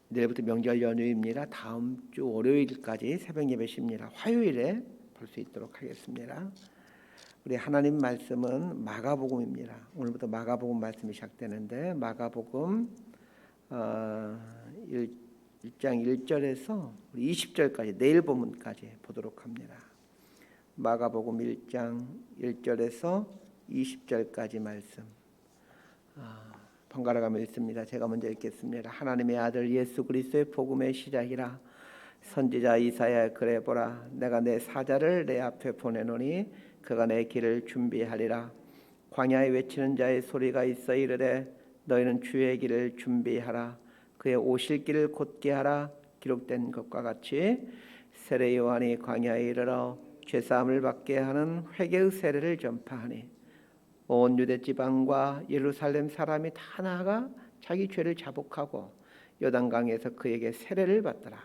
내일부터 명절 연휴입니다. 다음 주 월요일까지 새벽 예배 쉽니다. 화요일에 볼 수 있도록 하겠습니다. 우리 하나님 말씀은 마가복음입니다. 오늘부터 마가복음 말씀이 시작되는데 마가복음 1장 1절에서 20절까지 내일 본문까지 보도록 합니다. 마가복음 1장 1절에서 20절까지 말씀 번갈아가며 읽습니다. 제가 먼저 읽겠습니다. 하나님의 아들 예수 그리스도의 복음의 시작이라. 선지자 이사야 그래 보라, 내가 내 사자를 내 앞에 보내노니 그가 내 길을 준비하리라. 광야에 외치는 자의 소리가 있어 이르되 너희는 주의 길을 준비하라. 그의 오실 길을 곧게 하라. 기록된 것과 같이 세례 요한이 광야에 이르러 죄사함을 받게 하는 회개의 세례를 전파하니 온 유대 지방과 예루살렘 사람이 다 나아가 자기 죄를 자복하고 요단강에서 그에게 세례를 받더라.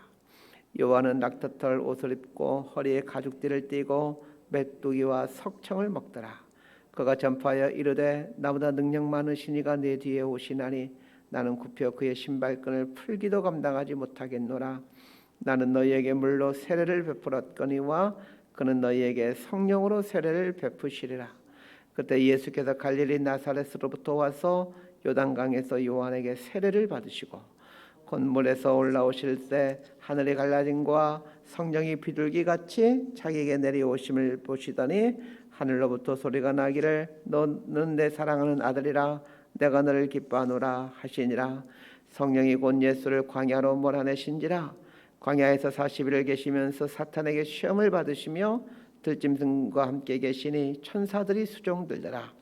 요한은 낙타털 옷을 입고 허리에 가죽띠를 띠고 메뚜기와 석청을 먹더라. 그가 전파하여 이르되 나보다 능력 많으신 이가 내 뒤에 오시나니 나는 굽혀 그의 신발끈을 풀기도 감당하지 못하겠노라. 나는 너희에게 물로 세례를 베풀었거니와 그는 너희에게 성령으로 세례를 베푸시리라. 그때 예수께서 갈릴리 나사렛으로부터 와서 요단강에서 요한에게 세례를 받으시고 곧 물에서 올라오실 때 하늘이 갈라짐과 성령이 비둘기같이 자기에게 내려오심을 보시더니 하늘로부터 소리가 나기를 너는 내 사랑하는 아들이라 내가 너를 기뻐하노라 하시니라. 성령이 곧 예수를 광야로 몰아내신지라. 광야에서 40일을 계시면서 사탄에게 시험을 받으시며 들짐승과 함께 계시니 천사들이 수종들더라.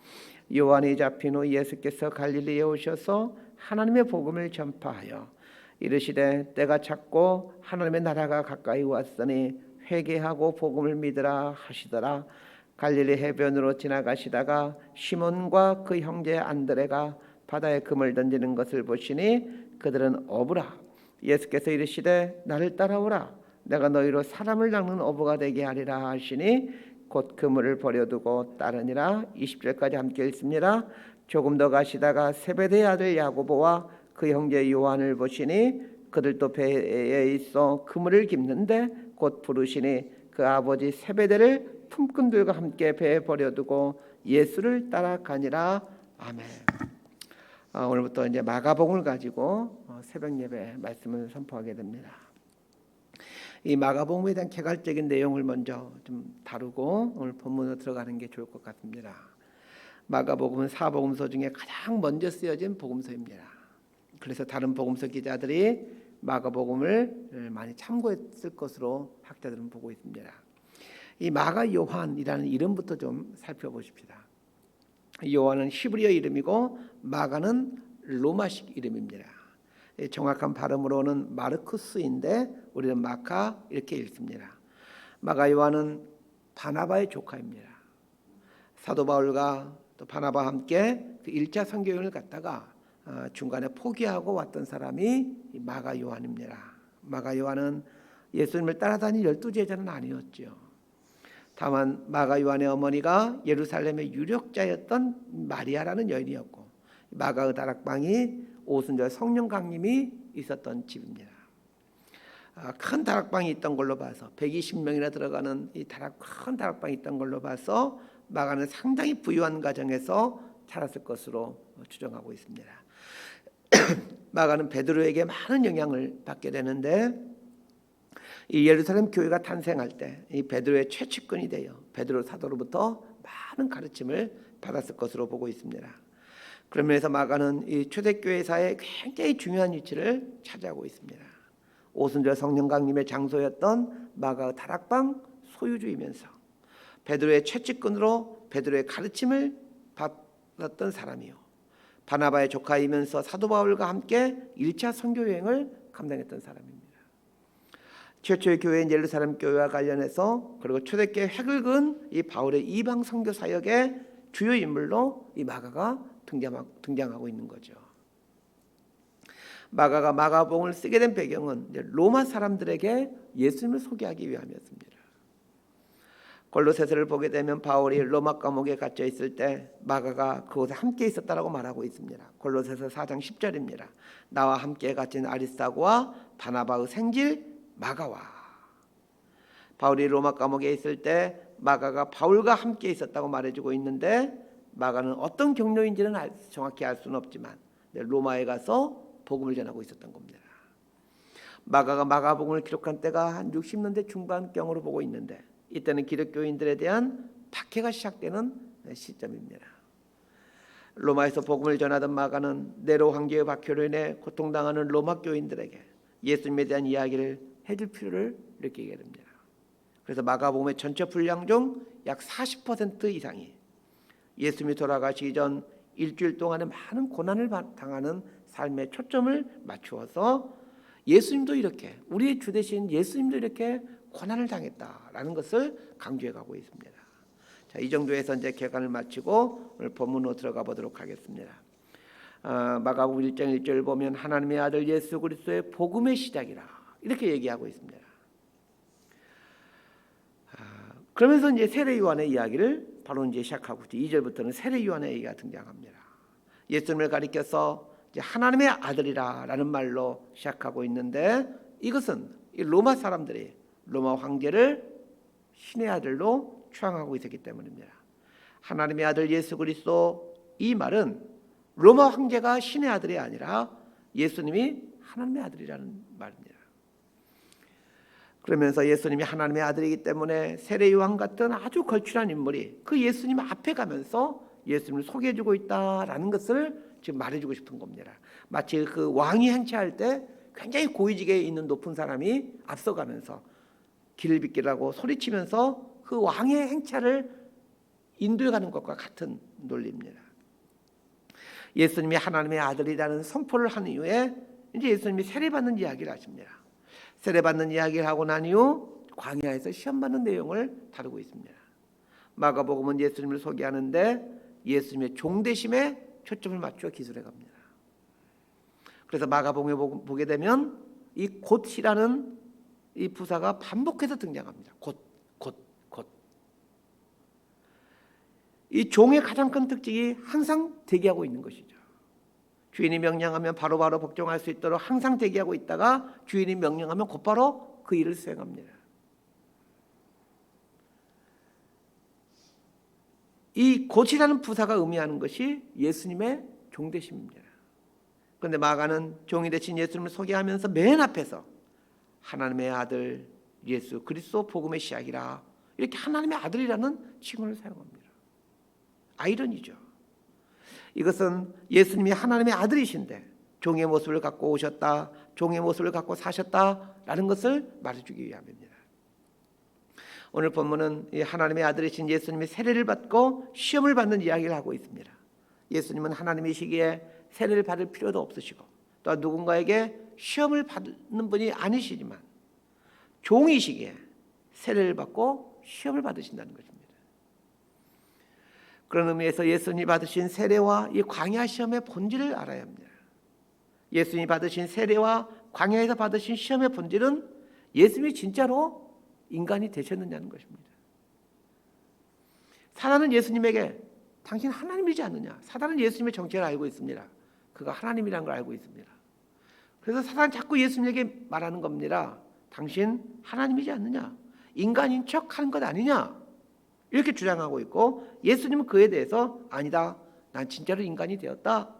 요한이 잡힌 후 예수께서 갈릴리에 오셔서 하나님의 복음을 전파하여 이르시되 때가 찼고 하나님의 나라가 가까이 왔으니 회개하고 복음을 믿으라 하시더라. 갈릴리 해변으로 지나가시다가 시몬과 그 형제 안드레가 바다에 금을 던지는 것을 보시니 그들은 어부라. 예수께서 이르시되 나를 따라오라. 내가 너희로 사람을 낚는 어부가 되게 하리라 하시니 곧 그물을 버려두고 따르니라. 20절까지 함께 읽습니다. 조금 더 가시다가 세베대의 아들 야고보와 그 형제 요한을 보시니 그들도 배에 있어 그물을 깁는데 곧 부르시니 그 아버지 세베대를 품꾼들과 함께 배에 버려두고 예수를 따라가니라. 아멘. 오늘부터 이제 마가복음을 가지고 새벽 예배 말씀을 선포하게 됩니다. 이 마가복음에 대한 개괄적인 내용을 먼저 좀 다루고 오늘 본문으로 들어가는 게 좋을 것 같습니다. 마가복음은 사복음서 중에 가장 먼저 쓰여진 복음서입니다. 그래서 다른 복음서 기자들이 마가복음을 많이 참고했을 것으로 학자들은 보고 있습니다. 이 마가 요한이라는 이름부터 좀 살펴보십시다. 요한은 히브리어 이름이고 마가는 로마식 이름입니다. 정확한 발음으로는 마르쿠스인데 우리는 마카 이렇게 읽습니다. 마가 요한은 바나바의 조카입니다. 사도 바울과 또 바나바와 함께 그 1차 선교여행을 갔다가 중간에 포기하고 왔던 사람이 마가 요한입니다. 마가 요한은 예수님을 따라다닌 12제자는 아니었죠. 다만 마가 요한의 어머니가 예루살렘의 유력자였던 마리아라는 여인이었고 마가의 다락방이 오순절 성령 강림이 있었던 집입니다. 큰 다락방이 있던 걸로 봐서 120명이나 들어가는 이 큰 다락방이 있던 걸로 봐서 마가는 상당히 부유한 가정에서 자랐을 것으로 추정하고 있습니다. 마가는 베드로에게 많은 영향을 받게 되는데 이 예루살렘 교회가 탄생할 때 이 베드로의 최측근이 되어 베드로 사도로부터 많은 가르침을 받았을 것으로 보고 있습니다. 그러면서 마가는 이 초대교회사에 굉장히 중요한 위치를 차지하고 있습니다. 오순절 성령 강림의 장소였던 마가의 다락방 소유주이면서 베드로의 최측근으로 베드로의 가르침을 받았던 사람이요, 바나바의 조카이면서 사도 바울과 함께 1차 선교 여행을 감당했던 사람입니다. 최초의 교회인 예루살렘 교회와 관련해서 그리고 초대교회 획을 그은 이 바울의 이방 선교 사역의 주요 인물로 이 마가가 등장하고 있는 거죠. 마가가 마가복음을 쓰게 된 배경은 로마 사람들에게 예수님을 소개하기 위함이었습니다. 골로새서를 보게 되면 바울이 로마 감옥에 갇혀 있을 때 마가가 그곳에 함께 있었다라고 말하고 있습니다. 골로새서 4장 10절입니다. 나와 함께 갇힌 아리스타고와 바나바의 생질 마가와. 바울이 로마 감옥에 있을 때 마가가 바울과 함께 있었다고 말해주고 있는데, 마가는 어떤 경로인지는 정확히 알 수는 없지만 로마에 가서 복음을 전하고 있었던 겁니다. 마가가 마가복음을 기록한 때가 한 60년대 중반경으로 보고 있는데, 이때는 기독교인들에 대한 박해가 시작되는 시점입니다. 로마에서 복음을 전하던 마가는 네로 황제의 박해로 인해 고통당하는 로마 교인들에게 예수님에 대한 이야기를 해줄 필요를 느끼게 됩니다. 그래서 마가복음의 전체 분량 중 약 40% 이상이 예수님이 돌아가시기 전 일주일 동안에 많은 고난을 당하는 삶에 초점을 맞추어서 예수님도 이렇게, 우리의 주 되신 예수님도 이렇게 고난을 당했다라는 것을 강조해 가고 있습니다. 자, 이 정도에서 이제 개관을 마치고 오늘 본문으로 들어가 보도록 하겠습니다. 마가복음 1장 1절을 보면 하나님의 아들 예수 그리스도의 복음의 시작이라 이렇게 얘기하고 있습니다. 그러면서 이제 세례 요한의 이야기를 바로 이제 시작하고 있죠. 2절부터는 세례 요한의 얘기가 등장합니다. 예수님을 가리켜서 이제 하나님의 아들이라라는 말로 시작하고 있는데, 이것은 이 로마 사람들이 로마 황제를 신의 아들로 추앙하고 있었기 때문입니다. 하나님의 아들 예수 그리스도, 이 말은 로마 황제가 신의 아들이 아니라 예수님이 하나님의 아들이라는 말입니다. 그러면서 예수님이 하나님의 아들이기 때문에 세례 요한 같은 아주 걸출한 인물이 그 예수님 앞에 가면서 예수님을 소개해주고 있다라는 것을 지금 말해주고 싶은 겁니다. 마치 그 왕이 행차할 때 굉장히 고위직에 있는 높은 사람이 앞서가면서 길을 비키라고 소리치면서 그 왕의 행차를 인도해 가는 것과 같은 논리입니다. 예수님이 하나님의 아들이라는 선포를 한 이후에 이제 예수님이 세례받는 이야기를 하십니다. 세례받는 이야기를 하고 난 이후 광야에서 시험받는 내용을 다루고 있습니다. 마가복음은 예수님을 소개하는데 예수님의 종되심에 초점을 맞추어 기술해 갑니다. 그래서 마가복음에 보게 되면 이 곧이라는 이 부사가 반복해서 등장합니다. 곧. 이 종의 가장 큰 특징이 항상 대기하고 있는 것이죠. 주인이 명령하면 바로바로 복종할 수 있도록 항상 대기하고 있다가 주인이 명령하면 곧바로 그 일을 수행합니다. 이 곧이라는 부사가 의미하는 것이 예수님의 종되심입니다. 그런데 마가는 종이 되신 예수님을 소개하면서 맨 앞에서 하나님의 아들 예수 그리스도 복음의 시작이라 이렇게 하나님의 아들이라는 칭호를 사용합니다. 아이러니죠. 이것은 예수님이 하나님의 아들이신데 종의 모습을 갖고 오셨다, 종의 모습을 갖고 사셨다라는 것을 말해주기 위함입니다. 오늘 본문은 이 하나님의 아들이신 예수님이 세례를 받고 시험을 받는 이야기를 하고 있습니다. 예수님은 하나님이시기에 세례를 받을 필요도 없으시고 또 누군가에게 시험을 받는 분이 아니시지만 종이시기에 세례를 받고 시험을 받으신다는 것입니다. 그런 의미에서 예수님이 받으신 세례와 이 광야 시험의 본질을 알아야 합니다. 예수님이 받으신 세례와 광야에서 받으신 시험의 본질은 예수님이 진짜로 인간이 되셨느냐는 것입니다. 사단은 예수님에게 당신 하나님이지 않느냐, 사단은 예수님의 정체를 알고 있습니다. 그가 하나님이라는 걸 알고 있습니다. 그래서 사단은 자꾸 예수님에게 말하는 겁니다. 당신 하나님이지 않느냐, 인간인 척 하는 것 아니냐, 이렇게 주장하고 있고 예수님은 그에 대해서 아니다, 난 진짜로 인간이 되었다,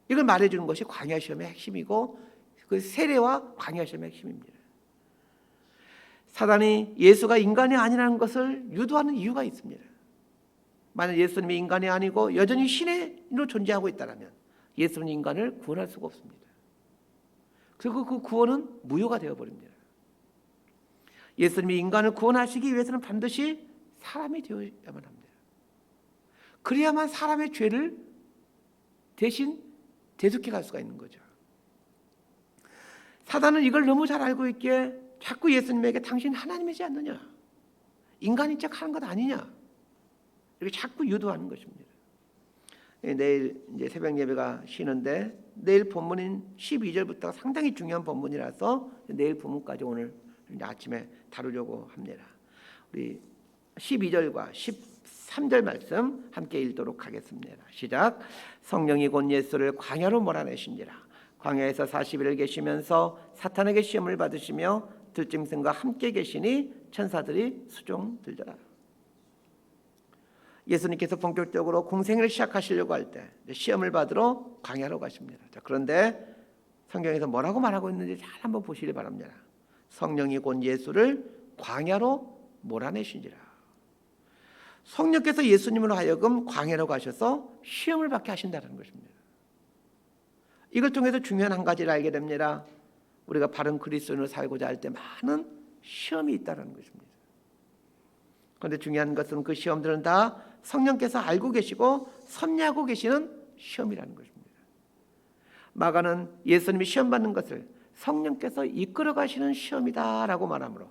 이걸 말해주는 것이 광야 시험의 핵심이고 그 세례와 광야 시험의 핵심입니다. 사단이 예수가 인간이 아니라는 것을 유도하는 이유가 있습니다. 만약 예수님이 인간이 아니고 여전히 신으로 존재하고 있다면 예수는 인간을 구원할 수가 없습니다. 그리고 그 구원은 무효가 되어버립니다. 예수님이 인간을 구원하시기 위해서는 반드시 사람이 되어야만 합니다. 그래야만 사람의 죄를 대신 대속해 갈 수가 있는 거죠. 사단은 이걸 너무 잘 알고 있기에 자꾸 예수님에게 당신 하나님이지 않느냐, 인간인 척 하는 것 아니냐, 이렇게 자꾸 유도하는 것입니다. 내일 이제 새벽 예배가 쉬는데 내일 본문인 12절부터가 상당히 중요한 본문이라서 내일 본문까지 오늘 아침에 다루려고 합니다. 우리 12절과 13절 말씀 함께 읽도록 하겠습니다. 시작. 성령이 곧 예수를 광야로 몰아내신지라. 광야에서 40일을 계시면서 사탄에게 시험을 받으시며 들짐승과 함께 계시니 천사들이 수종 들더라. 예수님께서 본격적으로 공생을 시작하시려고 할 때 시험을 받으러 광야로 가십니다. 그런데 성경에서 뭐라고 말하고 있는지 잘 한번 보시기 바랍니다. 성령이 곧 예수를 광야로 몰아내신지라. 성령께서 예수님으로 하여금 광야로 가셔서 시험을 받게 하신다는 것입니다. 이걸 통해서 중요한 한 가지를 알게 됩니다. 우리가 바른 그리스도인으로 살고자 할 때 많은 시험이 있다는 것입니다. 그런데 중요한 것은 그 시험들은 다 성령께서 알고 계시고 섭리하고 계시는 시험이라는 것입니다. 마가는 예수님이 시험 받는 것을 성령께서 이끌어 가시는 시험이다라고 말하므로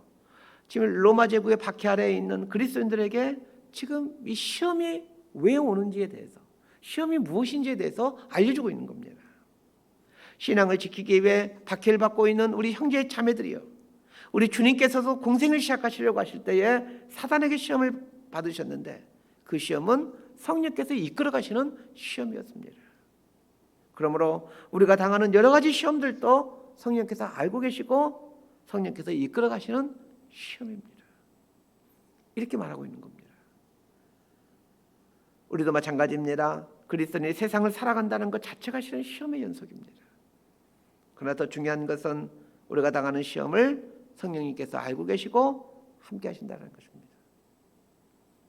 지금 로마 제국의 박해 아래에 있는 그리스도인들에게 지금 이 시험이 왜 오는지에 대해서, 시험이 무엇인지에 대해서 알려주고 있는 겁니다. 신앙을 지키기 위해 박해를 받고 있는 우리 형제 자매들이요, 우리 주님께서도 공생을 시작하시려고 하실 때에 사단에게 시험을 받으셨는데 그 시험은 성령께서 이끌어 가시는 시험이었습니다. 그러므로 우리가 당하는 여러 가지 시험들도 성령께서 알고 계시고 성령께서 이끌어 가시는 시험입니다. 이렇게 말하고 있는 겁니다. 우리도 마찬가지입니다. 그리스도인이 세상을 살아간다는 것 자체가 실은 시험의 연속입니다. 그러나 더 중요한 것은 우리가 당하는 시험을 성령님께서 알고 계시고 함께 하신다는 것입니다.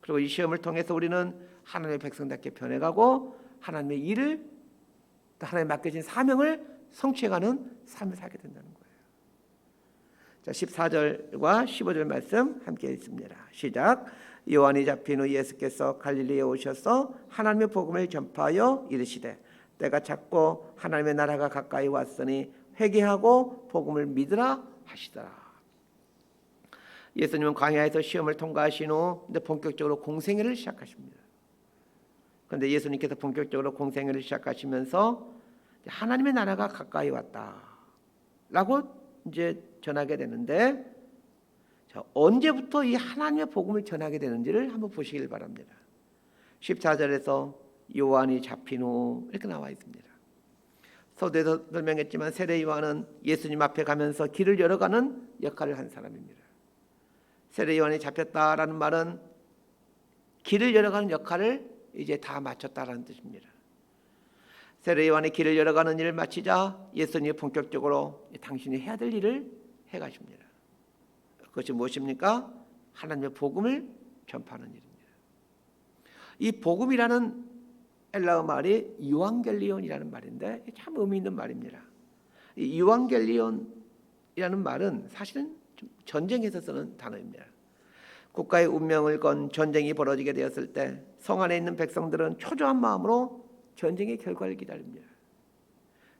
그리고 이 시험을 통해서 우리는 하나님의 백성답게 변해가고 하나님의 일을, 또 하나님 맡겨진 사명을 성취해가는 삶을 살게 된다는 거예요. 자, 14절과 15절 말씀 함께 읽습니다. 시작. 요한이 잡힌 후 예수께서 갈릴리에 오셔서 하나님의 복음을 전파하여 이르시되 때가 찼고 하나님의 나라가 가까이 왔으니 회개하고 복음을 믿으라 하시더라. 예수님은 광야에서 시험을 통과하신 후 본격적으로 공생애를 시작하십니다. 그런데 예수님께서 본격적으로 공생애를 시작하시면서 하나님의 나라가 가까이 왔다라고 이제 전하게 되는데, 자, 언제부터 이 하나님의 복음을 전하게 되는지를 한번 보시길 바랍니다. 14절에서 요한이 잡힌 후 이렇게 나와 있습니다. 서두에서 설명했지만 세례 요한은 예수님 앞에 가면서 길을 열어가는 역할을 한 사람입니다. 세례 요한이 잡혔다라는 말은 길을 열어가는 역할을 이제 다 마쳤다라는 뜻입니다. 세례 요한이 길을 열어가는 일을 마치자 예수님이 본격적으로 당신이 해야 될 일을 해가십니다. 그것이 무엇입니까? 하나님의 복음을 전파하는 일입니다. 이 복음이라는 헬라어 말이 유앙겔리온이라는 말인데 참 의미 있는 말입니다. 이 유앙겔리온이라는 말은 사실은 전쟁에서 쓰는 단어입니다. 국가의 운명을 건 전쟁이 벌어지게 되었을 때 성 안에 있는 백성들은 초조한 마음으로 전쟁의 결과를 기다립니다.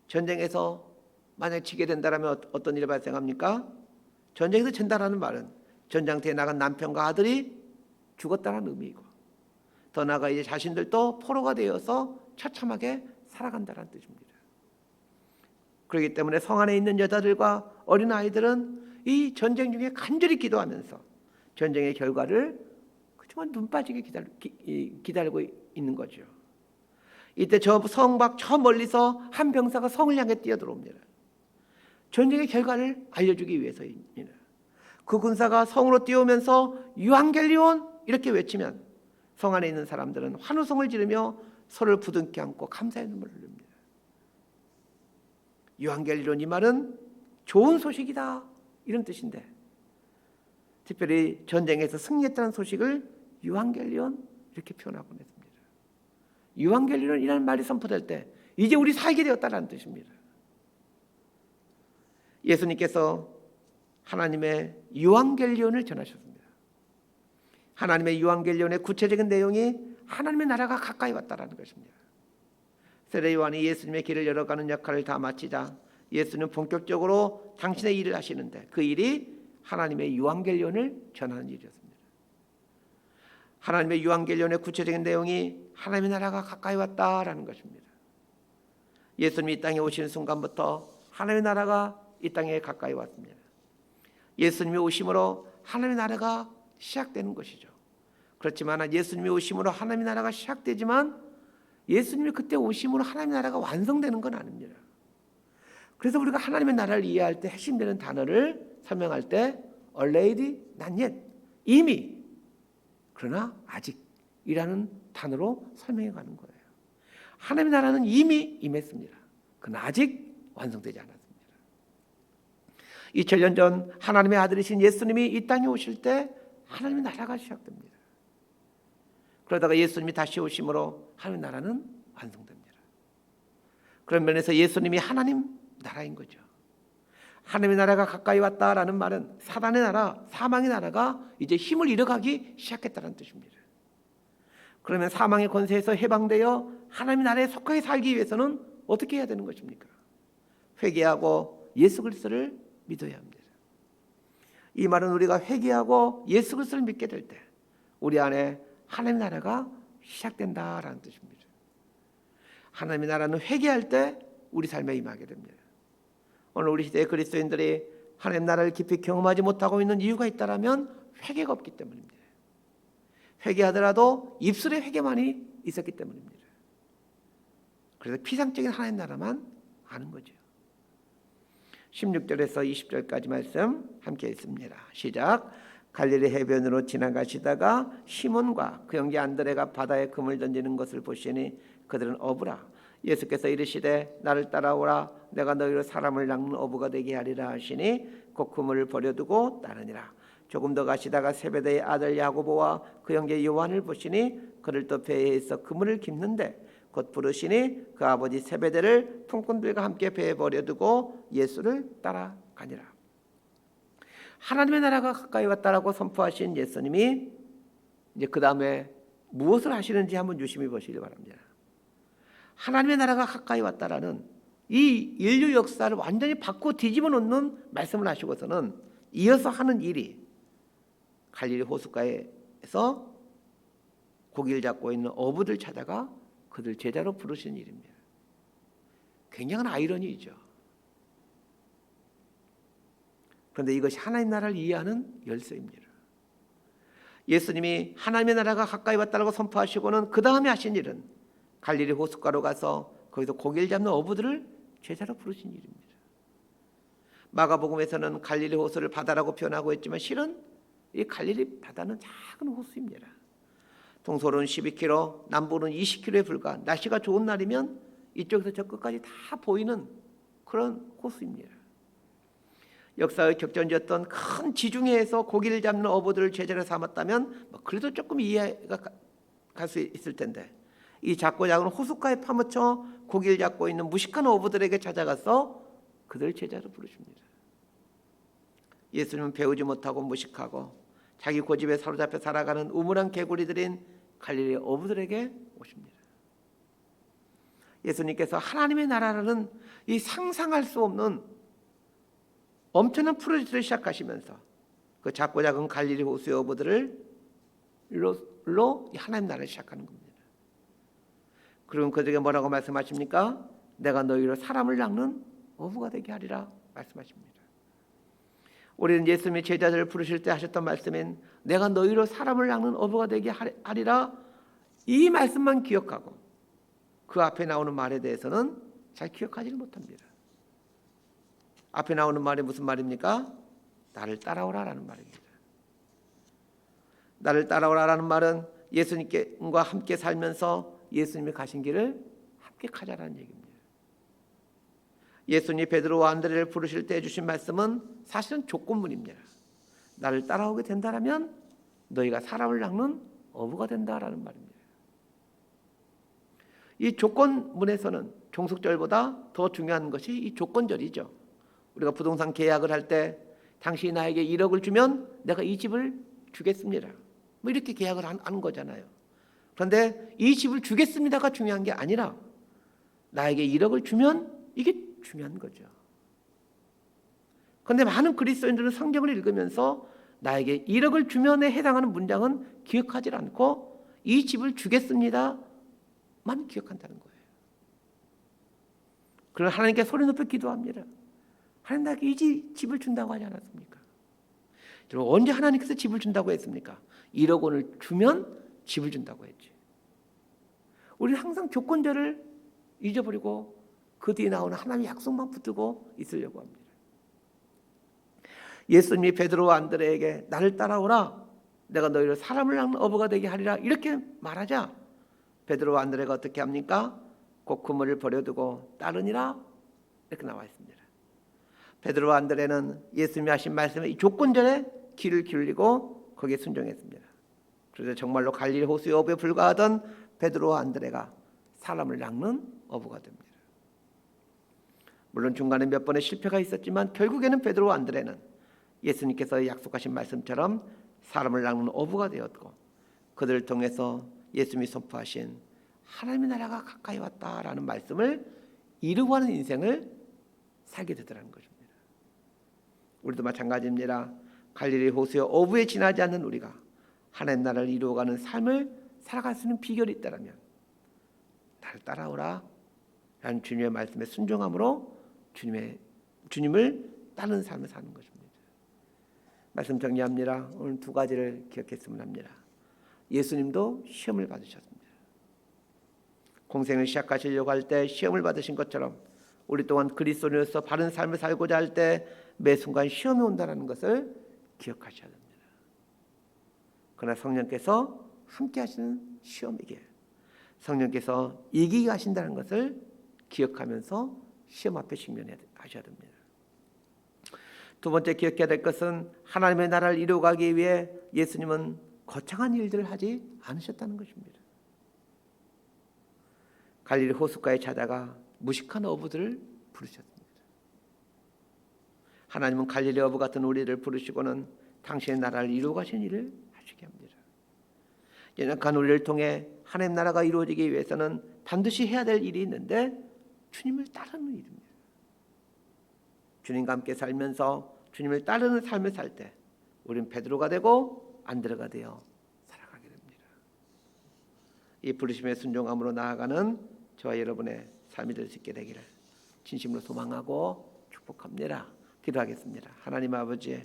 전쟁에서 만약 지게 된다면 어떤 일이 발생합니까? 전쟁에서 진다라는 말은 전장터에 나간 남편과 아들이 죽었다는 의미이고, 더 나아가 이제 자신들도 포로가 되어서 처참하게 살아간다는 뜻입니다. 그렇기 때문에 성 안에 있는 여자들과 어린아이들은 이 전쟁 중에 간절히 기도하면서 전쟁의 결과를 그렇지만 눈 빠지게 기다리고 있는 거죠. 이때 저 성 밖 저 멀리서 한 병사가 성을 향해 뛰어들어옵니다. 전쟁의 결과를 알려주기 위해서입니다. 그 군사가 성으로 뛰어오면서 유앙겔리온 이렇게 외치면 성 안에 있는 사람들은 환호성을 지르며 서로를 부둥켜 안고 감사의 눈물을 흘립니다. 유앙겔리온 이 말은 좋은 소식이다 이런 뜻인데, 특별히 전쟁에서 승리했다는 소식을 유앙겔리온 이렇게 표현하고 있습니다. 유앙겔리온이라는 말이 선포될 때 이제 우리 살게 되었다는 뜻입니다. 예수님께서 하나님의 유앙겔리온을 전하셨습니다. 하나님의 유앙겔리온의 구체적인 내용이 하나님의 나라가 가까이 왔다는 것입니다. 세례 요한이 예수님의 길을 열어가는 역할을 다 마치자 예수는 본격적으로 당신의 일을 하시는데 그 일이 하나님의 유앙겔리온을 전하는 일이었습니다. 하나님의 유앙겔리온의 구체적인 내용이 하나님의 나라가 가까이 왔다라는 것입니다. 예수님이 이 땅에 오시는 순간부터 하나님의 나라가 이 땅에 가까이 왔습니다. 예수님이 오심으로 하나님의 나라가 시작되는 것이죠. 그렇지만 예수님이 오심으로 하나님의 나라가 시작되지만 예수님이 그때 오심으로 하나님의 나라가 완성되는 건 아닙니다. 그래서 우리가 하나님의 나라를 이해할 때 핵심되는 단어를 설명할 때 already, not yet, 이미, 그러나 아직이라는 단어로 설명해 가는 거예요. 하나님의 나라는 이미 임했습니다. 그러나 아직 완성되지 않았습니다. 2000년 전 하나님의 아들이신 예수님이 이 땅에 오실 때 하나님의 나라가 시작됩니다. 그러다가 예수님이 다시 오심으로 하나님의 나라는 완성됩니다. 그런 면에서 예수님이 하나님 나라인 거죠. 하나님의 나라가 가까이 왔다라는 말은 사단의 나라, 사망의 나라가 이제 힘을 잃어가기 시작했다는 뜻입니다. 그러면 사망의 권세에서 해방되어 하나님의 나라에 속하게 살기 위해서는 어떻게 해야 되는 것입니까? 회개하고 예수 그리스도를 믿어야 합니다. 이 말은 우리가 회개하고 예수 그리스도를 믿게 될 때 우리 안에 하나님의 나라가 시작된다라는 뜻입니다. 하나님의 나라는 회개할 때 우리 삶에 임하게 됩니다. 오늘 우리 시대의 그리스도인들이 하나님의 나라를 깊이 경험하지 못하고 있는 이유가 있다면 회개가 없기 때문입니다. 회개하더라도 입술에 회개만이 있었기 때문입니다. 그래서 피상적인 하나님의 나라만 아는 거죠. 16절에서 20절까지 말씀 함께 읽습니다. 시작. 갈릴리 해변으로 지나가시다가 시몬과 그 형제 안드레가 바다에 금을 던지는 것을 보시니 그들은 어부라. 예수께서 이르시되 나를 따라오라. 내가 너희로 사람을 낚는 어부가 되게 하리라 하시니 곧 그물을 버려두고 따르니라. 조금 더 가시다가 세베대의 아들 야고보와 그 형제 요한을 보시니 그를 또 배에 있어 그물을 깁는데 곧 부르시니 그 아버지 세베대를 품꾼들과 함께 배에 버려두고 예수를 따라가니라. 하나님의 나라가 가까이 왔다라고 선포하신 예수님이 이제 그 다음에 무엇을 하시는지 한번 유심히 보시기 바랍니다. 하나님의 나라가 가까이 왔다라는 이 인류 역사를 완전히 바꾸어 뒤집어 놓는 말씀을 하시고서는 이어서 하는 일이 갈릴리 호숫가에서 고기를 잡고 있는 어부들 찾아가 그들 제자로 부르신 일입니다. 굉장한 아이러니이죠. 그런데 이것이 하나님의 나라를 이해하는 열쇠입니다. 예수님이 하나님의 나라가 가까이 왔다고 선포하시고는 그 다음에 하신 일은 갈릴리 호숫가로 가서 거기서 고기를 잡는 어부들을 제자로 부르신 일입니다. 마가복음에서는 갈릴리 호수를 바다라고 표현하고 있지만 실은 이 갈릴리 바다는 작은 호수입니다. 동서로는 12km, 남부는 20km에 불과 날씨가 좋은 날이면 이쪽에서 저 끝까지 다 보이는 그런 호수입니다. 역사의 격전지였던 큰 지중해에서 고기를 잡는 어부들을 제자로 삼았다면 그래도 조금 이해가 갈 수 있을 텐데 이 작고 작은 호숫가에 파묻혀 고기를 잡고 있는 무식한 어부들에게 찾아가서 그들을 제자로 부르십니다. 예수님은 배우지 못하고 무식하고 자기 고집에 사로잡혀 살아가는 우물한 개구리들인 갈릴리 어부들에게 오십니다. 예수님께서 하나님의 나라라는 이 상상할 수 없는 엄청난 프로젝트를 시작하시면서 그 작고 작은 갈릴리 호수의 어부들을 로 하나님 나라를 시작하는 겁니다. 그럼 그들에게 뭐라고 말씀하십니까? 내가 너희로 사람을 낚는 어부가 되게 하리라 말씀하십니다. 우리는 예수님이 제자들을 부르실 때 하셨던 말씀인 내가 너희로 사람을 낚는 어부가 되게 하리라 이 말씀만 기억하고 그 앞에 나오는 말에 대해서는 잘 기억하지를 못합니다. 앞에 나오는 말이 무슨 말입니까? 나를 따라오라라는 말입니다. 나를 따라오라라는 말은 예수님과 함께 살면서 예수님이 가신 길을 함께 가자라는 얘기입니다. 예수님이 베드로와 안드레를 부르실 때 해주신 말씀은 사실은 조건문입니다. 나를 따라오게 된다면 너희가 사람을 낚는 어부가 된다라는 말입니다. 이 조건문에서는 종속절보다 더 중요한 것이 이 조건절이죠. 우리가 부동산 계약을 할 때 당신이 나에게 1억을 주면 내가 이 집을 주겠습니다. 뭐 이렇게 계약을 하는 거잖아요. 그런데 이 집을 주겠습니다가 중요한 게 아니라 나에게 1억을 주면 이게 중요한 거죠. 그런데 많은 그리스도인들은 성경을 읽으면서 나에게 1억을 주면에 해당하는 문장은 기억하지 않고 이 집을 주겠습니다만 기억한다는 거예요. 그러나 하나님께 소리 높여 기도합니다. 하나님 나에게 이 집을 준다고 하지 않았습니까? 언제 하나님께서 집을 준다고 했습니까? 1억 원을 주면 집을 준다고 했지. 우리는 항상 조건절을 잊어버리고 그 뒤에 나오는 하나님의 약속만 붙들고 있으려고 합니다. 예수님이 베드로와 안드레에게 나를 따라오라, 내가 너희를 사람을 낳는 어부가 되게 하리라 이렇게 말하자 베드로와 안드레가 어떻게 합니까? 곧 그물을 버려두고 따르니라 이렇게 나와 있습니다. 베드로와 안드레는 예수님이 하신 말씀에 이 조건절에 귀를 기울이고 거기에 순종했습니다. 그래서 정말로 갈릴리 호수의 어부에 불과하던 베드로와 안드레가 사람을 낚는 어부가 됩니다. 물론 중간에 몇 번의 실패가 있었지만 결국에는 베드로와 안드레는 예수님께서 약속하신 말씀처럼 사람을 낚는 어부가 되었고 그들을 통해서 예수님이 선포하신 하나님의 나라가 가까이 왔다라는 말씀을 이루어가는 인생을 살게 되더라는 것입니다. 우리도 마찬가지입니다. 갈릴리 호수의 어부에 지나지 않는 우리가 하나님 나라를 이루어가는 삶을 살아갈 수 있는 비결이 있다면 나를 따라오라 라는 주님의 말씀에 순종함으로 주님을 따르는 삶을 사는 것입니다. 말씀 정리합니다. 오늘 두 가지를 기억했으면 합니다. 예수님도 시험을 받으셨습니다. 공생을 시작하시려고 할 때 시험을 받으신 것처럼 우리 또한 그리스도인으로서 바른 삶을 살고자 할 때 매 순간 시험이 온다는 것을 기억하셔야 됩니다. 그러나 성령께서 함께 하시는 시험이기에 성령께서 이기게 하신다는 것을 기억하면서 시험 앞에 직면하셔야 됩니다. 두 번째 기억해야 될 것은 하나님의 나라를 이루어가기 위해 예수님은 거창한 일들을 하지 않으셨다는 것입니다. 갈릴리 호숫가에 찾아가 무식한 어부들을 부르셨습니다. 하나님은 갈릴리 어부 같은 우리를 부르시고는 당신의 나라를 이루어가신 일을 하시게 합니다. 연약한 우리를 통해 하나님 나라가 이루어지기 위해서는 반드시 해야 될 일이 있는데 주님을 따르는 일입니다. 주님과 함께 살면서 주님을 따르는 삶을 살 때 우리는 베드로가 되고 안드레가 되어 살아가게 됩니다. 이 부르심에 순종함으로 나아가는 저와 여러분의 삶이 될 수 있게 되기를 진심으로 소망하고 축복합니다. 기도하겠습니다. 하나님 아버지,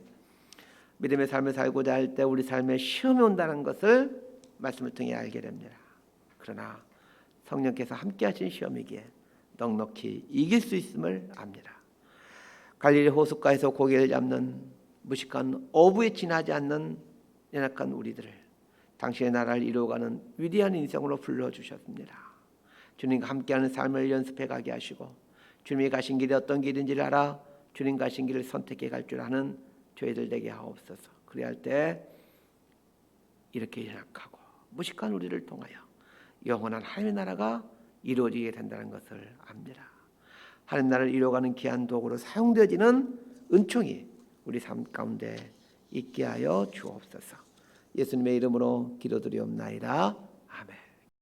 믿음의 삶을 살고자 할 때 우리 삶에 시험이 온다는 것을 말씀을 통해 알게 됩니다. 그러나 성령께서 함께 하신 시험이기에 넉넉히 이길 수 있음을 압니다. 갈릴리 호숫가에서 고기를 잡는 무식한 어부에 지나지 않는 연약한 우리들을 당신의 나라를 이루어가는 위대한 인생으로 불러주셨습니다. 주님과 함께하는 삶을 연습해 가게 하시고 주님이 가신 길이 어떤 길인지를 알아 주님 가신 길을 선택해 갈 줄 아는 저희들 되게 하옵소서. 그래야 할 때 이렇게 연약하고 무식한 우리를 통하여 영원한 하나님의 나라가 이루어지게 된다는 것을 압니다. 하나님 나라를 이루어가는 귀한 도구로 사용되어지는 은총이 우리 삶 가운데 있게 하여 주옵소서. 예수님의 이름으로 기도드리옵나이다.